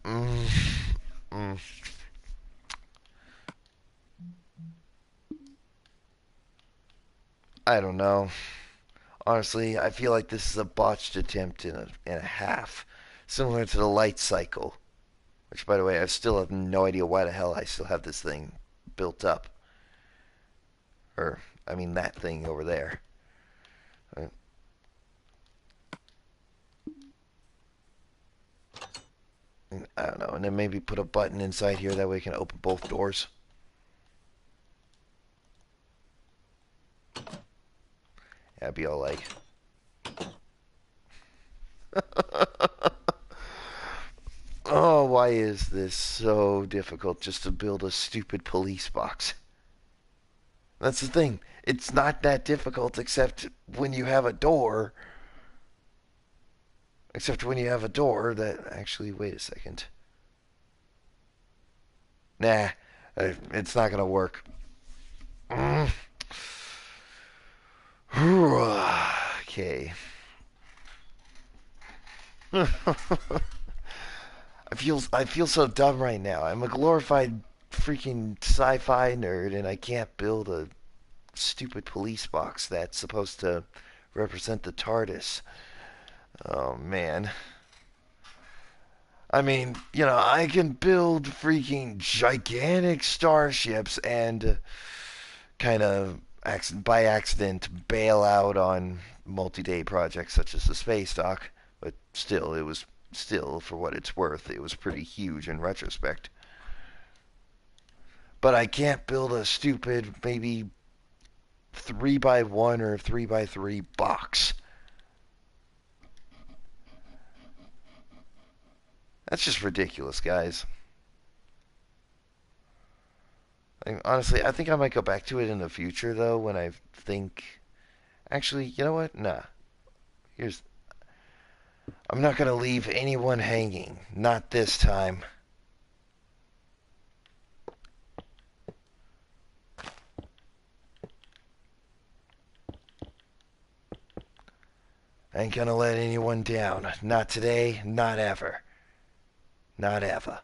Mm, mm, I don't know. Honestly, I feel like this is a botched attempt in a half, similar to the light cycle. Which, by the way, I still have no idea why the hell I still have this thing built up. Or, I mean, that thing over there. Uh, I don't know. And then maybe put a button inside here that way we can open both doors. That'd be all like. Oh, why is this so difficult just to build a stupid police box? That's the thing. It's not that difficult except when you have a door. Except when you have a door that actually. Wait a second. Nah, it's not gonna work. Mm. Okay. I feel so dumb right now. I'm a glorified freaking sci-fi nerd and I can't build a stupid police box that's supposed to represent the TARDIS. Oh man. I mean, I can build freaking gigantic starships and kind of by accident bail out on multi-day projects such as the space dock, but still, it was still, for what it's worth, it was pretty huge in retrospect. But I can't build a stupid, maybe 3x1 or 3x3 box. That's just ridiculous, guys. Honestly, I think I might go back to it in the future, though, when I think. Actually, you know what? Nah. Here's. I'm not going to leave anyone hanging. Not this time. I ain't going to let anyone down. Not today, not ever. Not ever.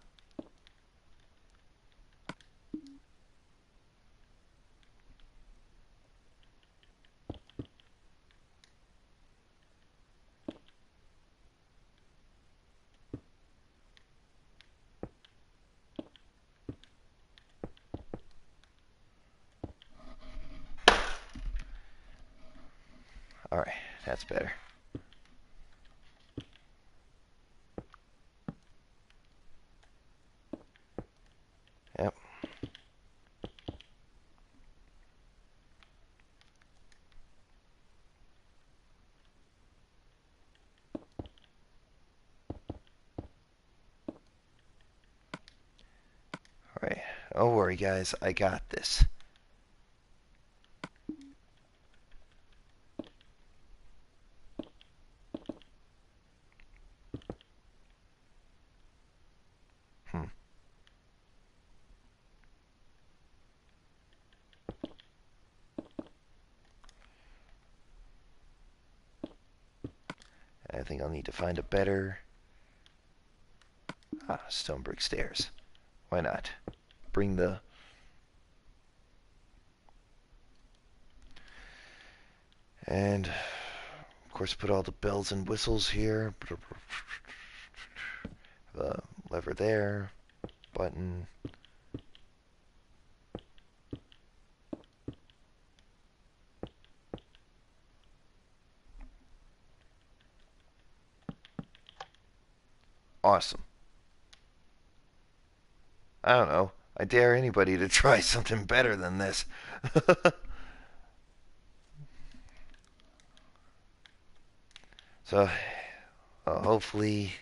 Alright, that's better. Yep. Alright. Don't worry, guys. I got this. Hmm. I think I'll need to find a better. Stone brick stairs. Why not? Bring the. And, of course, put all the bells and whistles here. The lever there. Button. Awesome. I don't know. I dare anybody to try something better than this. So, hopefully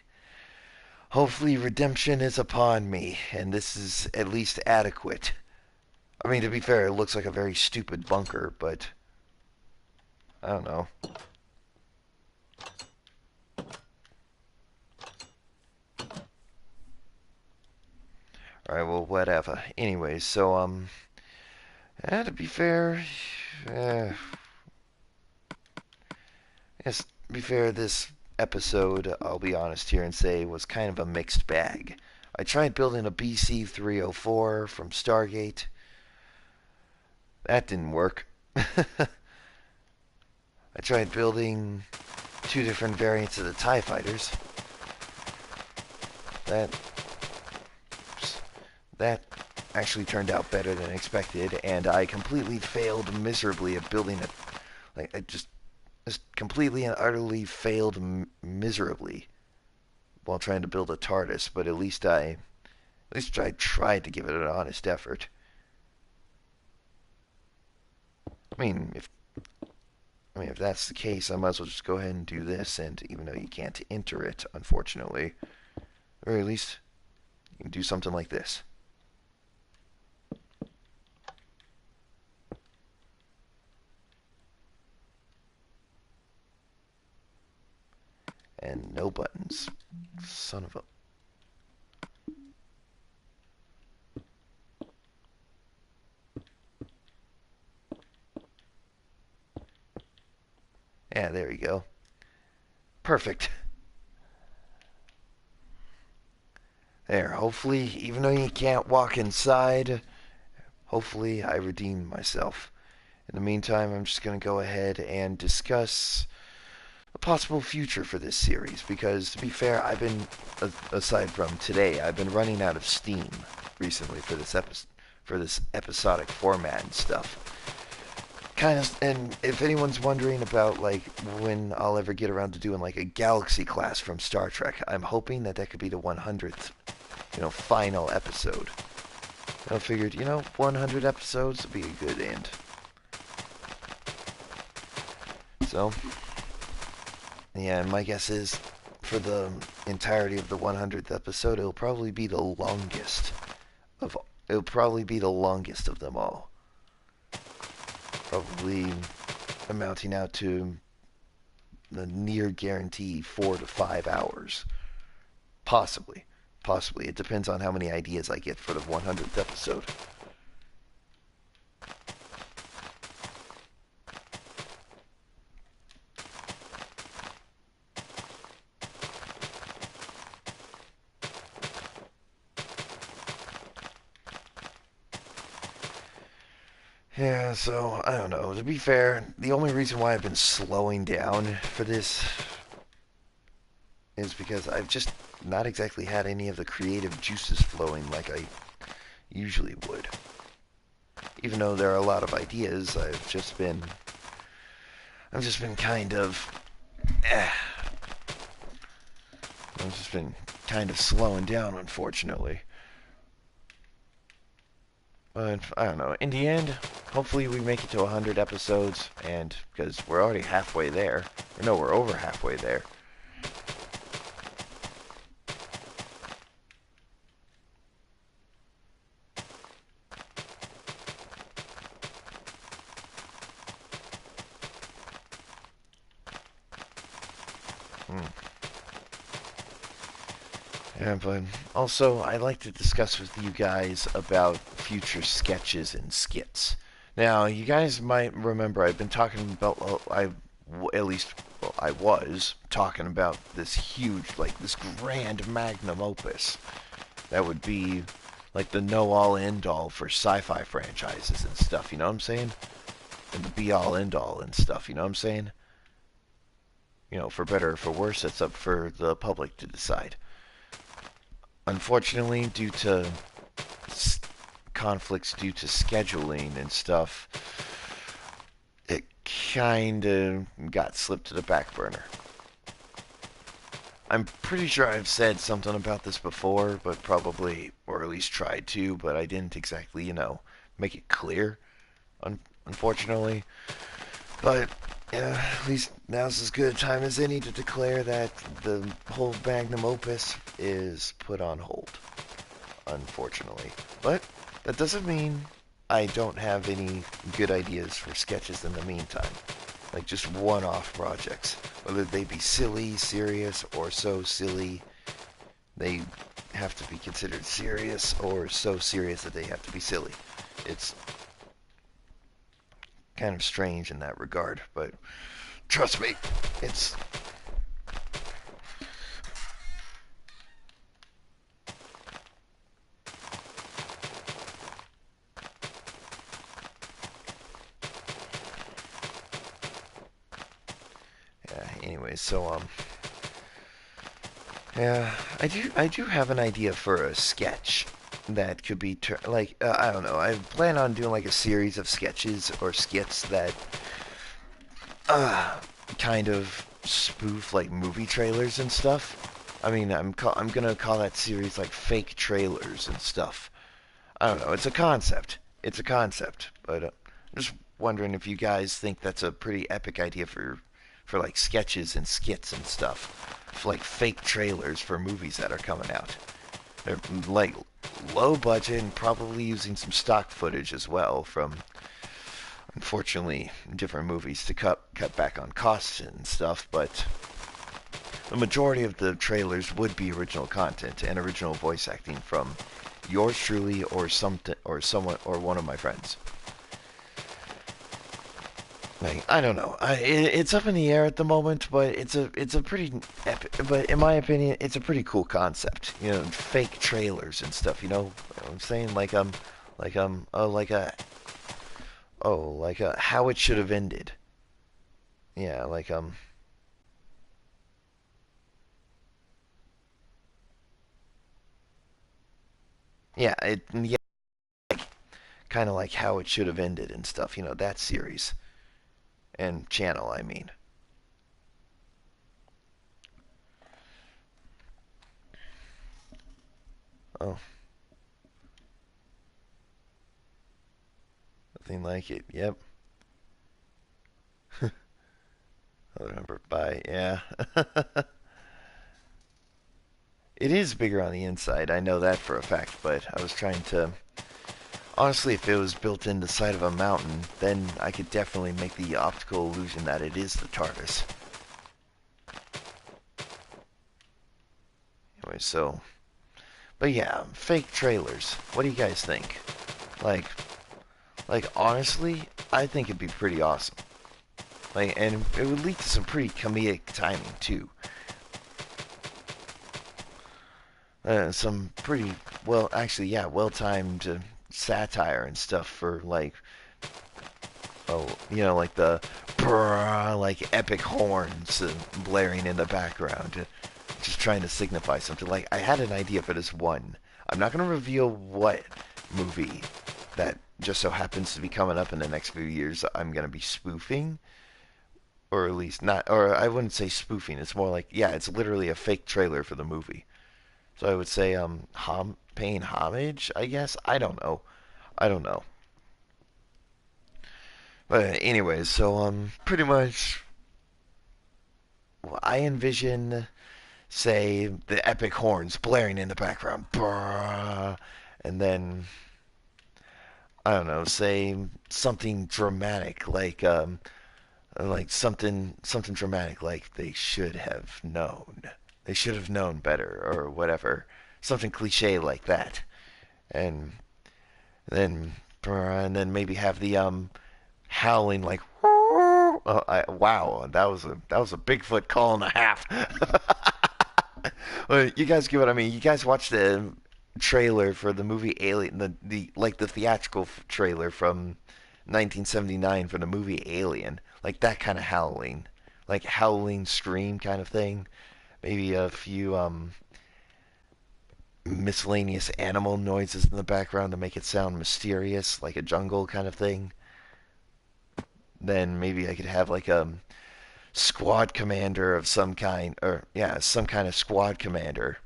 redemption is upon me, and this is at least adequate. I mean, to be fair, it looks like a very stupid bunker, but I don't know. Alright, well, whatever. Anyways, so, to be fair, uh, yes, to be fair, this episode, I'll be honest here and say, was kind of a mixed bag. I tried building a BC 304 from Stargate. That didn't work. I tried building two different variants of the TIE fighters. That that actually turned out better than expected, and I completely failed miserably at building it. Like I just completely and utterly failed miserably while trying to build a TARDIS. But at least I tried to give it an honest effort. I mean, if that's the case, I might as well just go ahead and do this. And even though you can't enter it, unfortunately, or at least you can do something like this. And no buttons. Son of a. Yeah, there you go. Perfect. There, hopefully, even though you can't walk inside, hopefully I redeemed myself. In the meantime, I'm just going to go ahead and discuss a possible future for this series because, to be fair, aside from today, I've been running out of steam recently for this episodic format and stuff. Kind of, and if anyone's wondering about like when I'll ever get around to doing like a galaxy class from Star Trek, I'm hoping that that could be the 100th, final episode. I figured, 100 episodes would be a good end. So, yeah, my guess is for the entirety of the 100th episode, it'll probably be the longest of it'll probably be the longest of them all. Probably amounting out to the near guarantee 4 to 5 hours. Possibly. Possibly. It depends on how many ideas I get for the 100th episode. Yeah, so, I don't know. To be fair, the only reason why I've been slowing down for this is because I've just not exactly had any of the creative juices flowing like I usually would. Even though there are a lot of ideas, I've just been kind of, eh, I've just been kind of slowing down, unfortunately. But I don't know. In the end, hopefully we make it to 100 episodes, and because we're already halfway there, or no, we're over halfway there. Hmm. Yeah, but also I'd like to discuss with you guys about future sketches and skits. Now, you guys might remember I've been talking about, well, at least, well, I was talking about this huge, like this grand magnum opus that would be like the know-all end-all for sci-fi franchises and stuff. You know what I'm saying? And the be-all end-all and stuff. You know what I'm saying? For better or for worse, it's up for the public to decide. Unfortunately, due to conflicts due to scheduling and stuff, it kind of got slipped to the back burner. I'm pretty sure I've said something about this before, but probably, or at least tried to, but I didn't exactly, make it clear, unfortunately. But, yeah, at least now's as good a time as any to declare that the whole magnum opus is put on hold, unfortunately. But that doesn't mean I don't have any good ideas for sketches in the meantime. Like just one-off projects. Whether they be silly, serious, or so silly they have to be considered serious, or so serious that they have to be silly. It's kind of strange in that regard, but trust me, it's yeah, anyways, so yeah, I do have an idea for a sketch that could be I don't know. I plan on doing like a series of sketches or skits that uh kind of spoof like movie trailers and stuff. I mean, I'm gonna call that series like fake trailers and stuff. I don't know. It's a concept. It's a concept, but I'm just wondering if you guys think that's a pretty epic idea for like sketches and skits and stuff, for like fake trailers for movies that are coming out. They're like low budget and probably using some stock footage as well from, unfortunately, different movies to cut back on costs and stuff. But the majority of the trailers would be original content and original voice acting from yours truly or someone or one of my friends. Like, I don't know. It's up in the air at the moment, but it's a pretty epic. But in my opinion, it's a pretty cool concept. You know, fake trailers and stuff. You know what I'm saying? Like like how it should have ended. Yeah, yeah, yeah, kind of like how it should have ended and stuff. You know, that series and channel. I mean, oh, nothing like it. Yep, I remember. Bye. Yeah. It is bigger on the inside. I know that for a fact, but I was trying to. Honestly, if it was built in the side of a mountain, then I could definitely make the optical illusion that it is the TARDIS. Anyway, so. But yeah, fake trailers. What do you guys think? Like, honestly, I think it'd be pretty awesome. And it would lead to some pretty comedic timing too. Some pretty well, actually, yeah, well-timed satire and stuff for like the brrr, like epic horns blaring in the background, just trying to signify something. Like I had an idea for this one. I'm not going to reveal what movie that just so happens to be coming up in the next few years. I'm going to be spoofing, or at least not, or I wouldn't say spoofing. It's more like yeah, it's literally a fake trailer for the movie. So I would say paying homage. I guess I don't know. I don't know. But anyways, so pretty much I envision, say, the epic horns blaring in the background, and then I don't know, say something dramatic like something dramatic like they should have known. They should have known better or whatever. Something cliche like that. And then maybe have the howling like wow, that was a Bigfoot call and a half. Well, you guys get what I mean. You guys watched the trailer for the movie Alien, the theatrical trailer from 1979 for the movie Alien, like that kind of howling, like howling scream kind of thing. Maybe a few miscellaneous animal noises in the background to make it sound mysterious, like a jungle kind of thing. Then maybe I could have like a squad commander of some kind, or yeah, some kind of squad commander.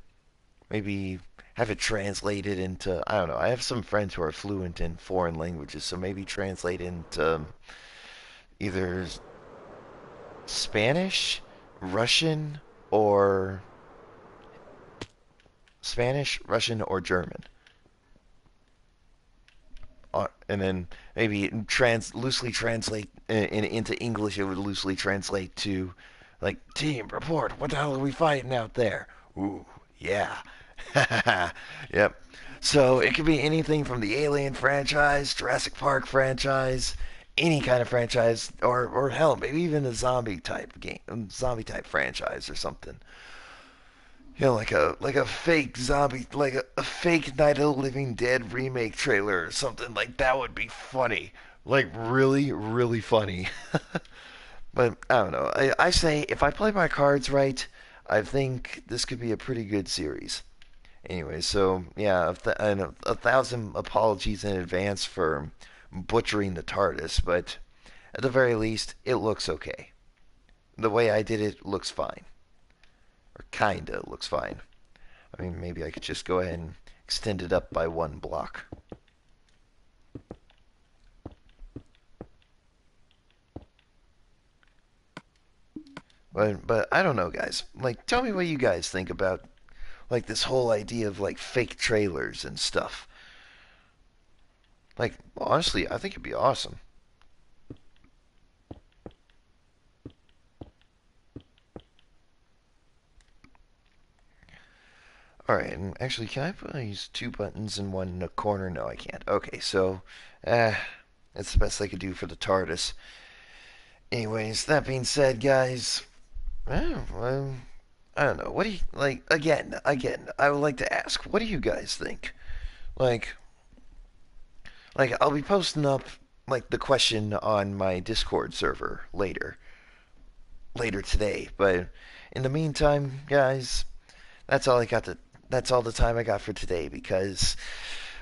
Maybe have it translated into, I don't know. I have some friends who are fluent in foreign languages, so maybe translate into either Spanish, Russian, or German. And then maybe loosely translate into English. It would loosely translate to like team report. What the hell are we fighting out there? Ooh, yeah, yep. So it could be anything from the Alien franchise, Jurassic Park franchise, any kind of franchise, or hell, maybe even a zombie type franchise or something. You know, like a fake zombie, like a fake Night of the Living Dead remake trailer or something. Like that would be funny. Like really, really funny. But I don't know. I say if I play my cards right, I think this could be a pretty good series. Anyway, so yeah, and a thousand apologies in advance for butchering the TARDIS, but at the very least, it looks okay. The way I did it looks fine, or kinda looks fine. I mean, maybe I could just go ahead and extend it up by one block. But I don't know, guys. Like, tell me what you guys think about like this whole idea of like fake trailers and stuff. Like, honestly, I think it'd be awesome. All right, and actually, can I put these two buttons in one corner? No, I can't. Okay, so, uh, that's the best I could do for the TARDIS. Anyways, that being said, guys, well, I don't know. What do you like? Again, I would like to ask, what do you guys think? Like, I'll be posting up like the question on my Discord server later today. But in the meantime, guys, that's all I got to. That's all the time I got for today because,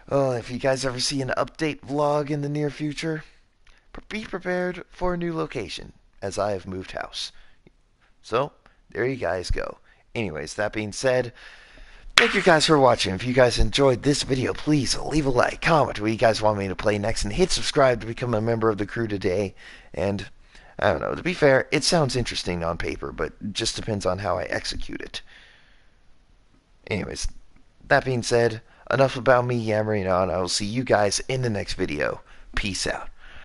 oh, if you guys ever see an update vlog in the near future, be prepared for a new location as I have moved house. So, there you guys go. Anyways, that being said, thank you guys for watching. If you guys enjoyed this video, please leave a like, comment what you guys want me to play next, and hit subscribe to become a member of the crew today. And, I don't know, to be fair, it sounds interesting on paper, but it just depends on how I execute it. Anyways, that being said, enough about me yammering on. I will see you guys in the next video. Peace out.